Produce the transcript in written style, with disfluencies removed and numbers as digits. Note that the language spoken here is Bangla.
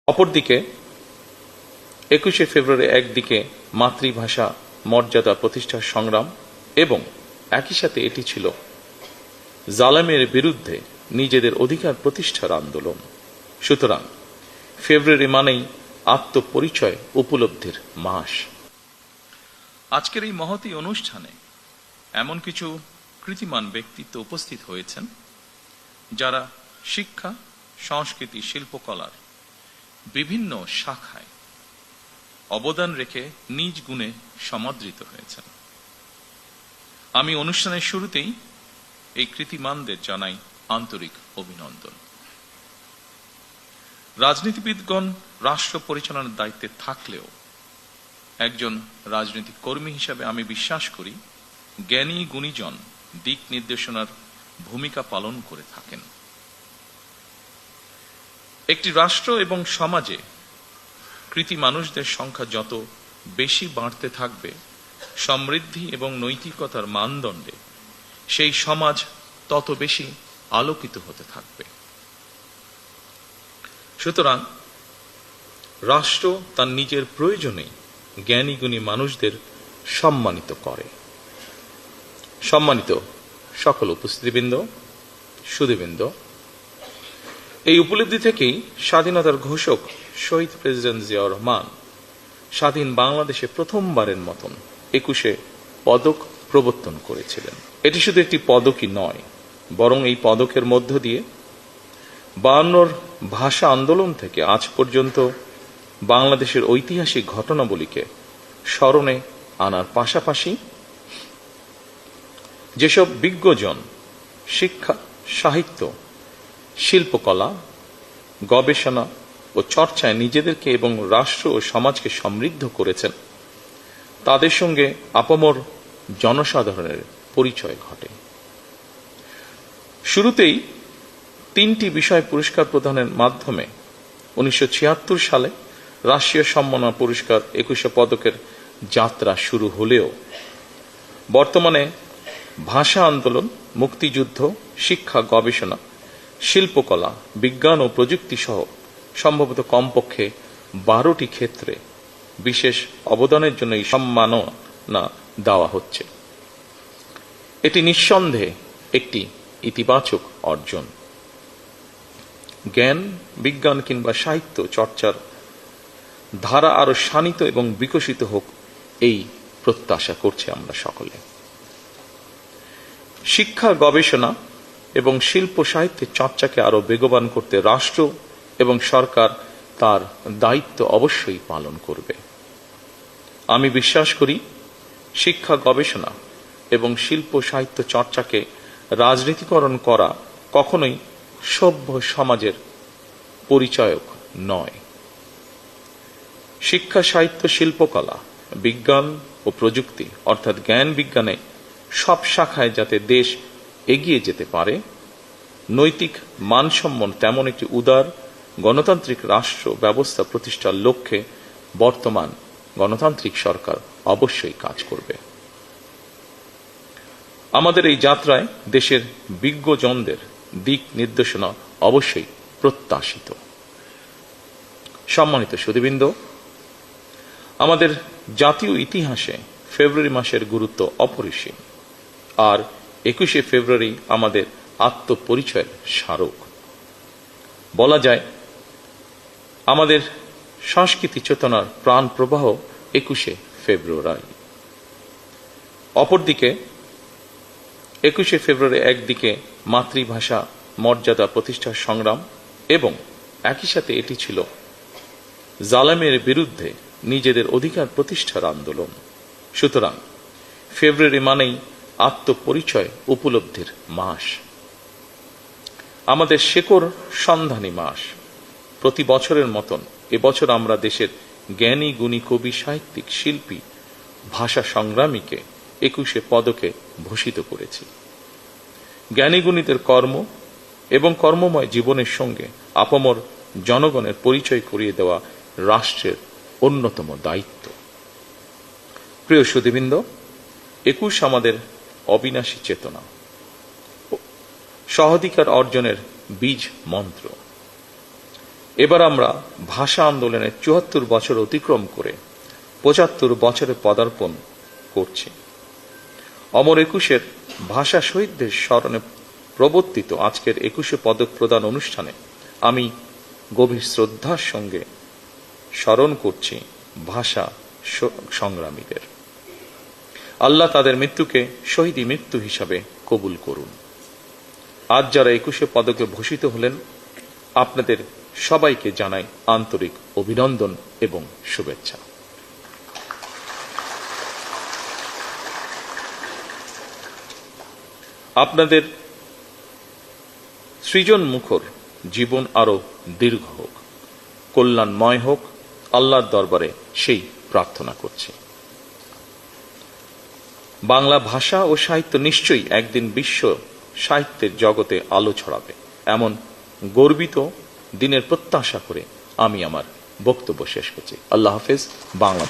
অপরদিকে 21শে ফেব্রুয়ারি একদিকে মাতৃভাষা মর্যাদা প্রতিষ্ঠার সংগ্রাম এবং একই সাথে এটি ছিল জালেমের বিরুদ্ধে নিজেদের অধিকার প্রতিষ্ঠার আন্দোলন। সুতরাং ফেব্রুয়ারি মানেই আত্মপরিচয় উপলব্ধির মাস। আজকের এই মহতী অনুষ্ঠানে এমন কিছু কৃতিমান ব্যক্তিত্ব উপস্থিত হয়েছেন যারা শিক্ষা, সংস্কৃতি, শিল্পকলার বিভিন্ন শাখায় অবদান রেখে নিজ গুণে সমাদৃত হয়েছেন। আমি অনুষ্ঠানের শুরুতেই এই কৃতিমানদের জানাই আন্তরিক অভিনন্দন। রাজনীতিবিদগণ রাষ্ট্র পরিচালনার দায়িত্বে থাকলেও একজন রাজনৈতিক কর্মী হিসাবে আমি বিশ্বাস করি জ্ঞানী গুণীজন দিক নির্দেশনার ভূমিকা পালন করে থাকেন। একটি রাষ্ট্র এবং সমাজে কৃতি মানুষদের সংখ্যা যত বেশি বাড়তে থাকবে, সমৃদ্ধি এবং নৈতিকতার মানদণ্ডে সেই সমাজ তত বেশি আলোকিত হতে থাকবে। সুতরাং রাষ্ট্র তার নিজের প্রয়োজনে জ্ঞানী গুণী মানুষদের সম্মানিত করে। সম্মানিত সকল উপস্থিতিবৃন্দ, সুধীবৃন্দ, এই উপলব্ধি থেকেই স্বাধীনতার ঘোষক শহীদ প্রেসিডেন্ট জিয়াউর রহমান স্বাধীন বাংলাদেশে প্রথমবারের মতন 21শে পদক প্রবর্তন করেছিলেন। এটি শুধু একটি পদকই নয়, বরং এই পদকের মধ্য দিয়ে 52 ভাষা আন্দোলন থেকে আজ পর্যন্ত বাংলাদেশের ঐতিহাসিক ঘটনাবলীকে স্মরণে আনার পাশাপাশি যেসব বিজ্ঞজন শিক্ষা, সাহিত্য, শিল্পকলা, গবেষণা ও চর্চায় নিজেদেরকে এবং রাষ্ট্র ও সমাজকে সমৃদ্ধ করেছেন, তাদের সঙ্গে আপামর জনসাধারণের পরিচয় ঘটে। শুরুতেই 3টি বিষয় পুরস্কার প্রদানের মাধ্যমে 1976 সালে রাষ্ট্রীয় সম্মাননা পুরস্কার 21শে পদকের যাত্রা শুরু হলেও বর্তমানে ভাষা আন্দোলন, মুক্তিযুদ্ধ, শিক্ষা, গবেষণা, শিল্পকলা, বিজ্ঞান ও প্রযুক্তি সহ সম্ভবত কমপক্ষে 12টি ক্ষেত্রে বিশেষ অবদানের জন্য এই সম্মাননা দেওয়া হচ্ছে। এটি নিঃসন্দেহে একটি ইতিবাচক অর্জন। জ্ঞান, বিজ্ঞান কিংবা সাহিত্য চর্চার ধারা আরো শানিত এবং বিকশিত হোক, এই প্রত্যাশা করছি আমরা সকলে। শিক্ষা, গবেষণা এবং শিল্প সাহিত্যের চর্চাকে আরো বেগবান করতে রাষ্ট্র এবং সরকার তার দায়িত্ব অবশ্যই পালন করবে। আমি বিশ্বাস করি শিক্ষা, গবেষণা এবং শিল্প সাহিত্য চর্চাকে রাজনীতিকরণ করা কখনোই সভ্য সমাজের পরিচায়ক নয়। শিক্ষা, সাহিত্য, শিল্পকলা, বিজ্ঞান ও প্রযুক্তি অর্থাৎ জ্ঞান বিজ্ঞানে সব শাখায় যাতে দেশ এগিয়ে যেতে পারে, নৈতিক মানসম্পন্ন তেমন একটি উদার গণতান্ত্রিক রাষ্ট্র ব্যবস্থা প্রতিষ্ঠার লক্ষ্যে বর্তমান গণতান্ত্রিক সরকার অবশ্যই কাজ করবে। আমাদের এই যাত্রায় দেশের বিজ্ঞজনদের দিক নির্দেশনা অবশ্যই প্রত্যাশিত। সম্মানিত সুধীবৃন্দ, আমাদের জাতীয় ইতিহাসে ফেব্রুয়ারি মাসের গুরুত্ব অপরিসীম, আর 21শে ফেব্রুয়ারি আমাদের আত্মপরিচয়ের স্মারক। বলা যায় আমাদের সংস্কৃতি চেতনার প্রাণ প্রবাহ 21শে ফেব্রুয়ারি। অপরদিকে 21শে ফেব্রুয়ারি একদিকে মাতৃভাষা মর্যাদা প্রতিষ্ঠার সংগ্রাম এবং একই সাথে এটি ছিল জালেমের বিরুদ্ধে নিজেদের অধিকার প্রতিষ্ঠার আন্দোলন। সুতরাং ফেব্রুয়ারি মানেই আত্মপরিচয় উপলব্ধির মাস, আমাদের শেকড় সন্ধানী মাস। প্রতি বছরের মতন এবছর আমরা দেশের জ্ঞানী গুণী কবি, সাহিত্যিক, শিল্পী, ভাষা সংগ্রামীকে 21শে পদকে ভূষিত করেছি। জ্ঞানী গুণীদের কর্ম এবং কর্মময় জীবনের সঙ্গে আপামর জনগণের পরিচয় করিয়ে দেওয়া রাষ্ট্রের অন্যতম দায়িত্ব। প্রিয় সুধীবৃন্দ, 21 আমাদের অবিনাশী চেতনা, সহাধিকার অর্জনের বীজ মন্ত্র। এবার আমরা ভাষা আন্দোলনের ৭৪ বছর অতিক্রম করে ৭৫ বছরে পদার্পণ করছি। অমর একুশের ভাষা শহীদদের স্মরণে প্রবর্তিত আজকের ২১শে পদক প্রদান অনুষ্ঠানে আমি গভীর শ্রদ্ধার সঙ্গে স্মরণ করছি ভাষা সংগ্রামীদের। আল্লাহ তাদের মৃত্যুকে শহীদি মৃত্যু হিসাবে কবুল করুন। আজ যারা ২১শে পদকে ভূষিত হলেন, আপনাদের সবাইকে জানাই আন্তরিক অভিনন্দন এবং শুভেচ্ছা। আপনাদের সৃজন মুখর জীবন আরো দীর্ঘ হোক, কল্যাণময় হোক, আল্লাহর দরবারে সেই প্রার্থনা করছি। বাংলা ভাষা ও সাহিত্য নিশ্চয়ই একদিন বিশ্ব সাহিত্যের জগতে আলো ছড়াবে, এমন গর্বিত দিনের প্রত্যাশা করে আমি আমার বক্তব্য শেষ করছি। আল্লাহ হাফেজ। বাংলাদেশ।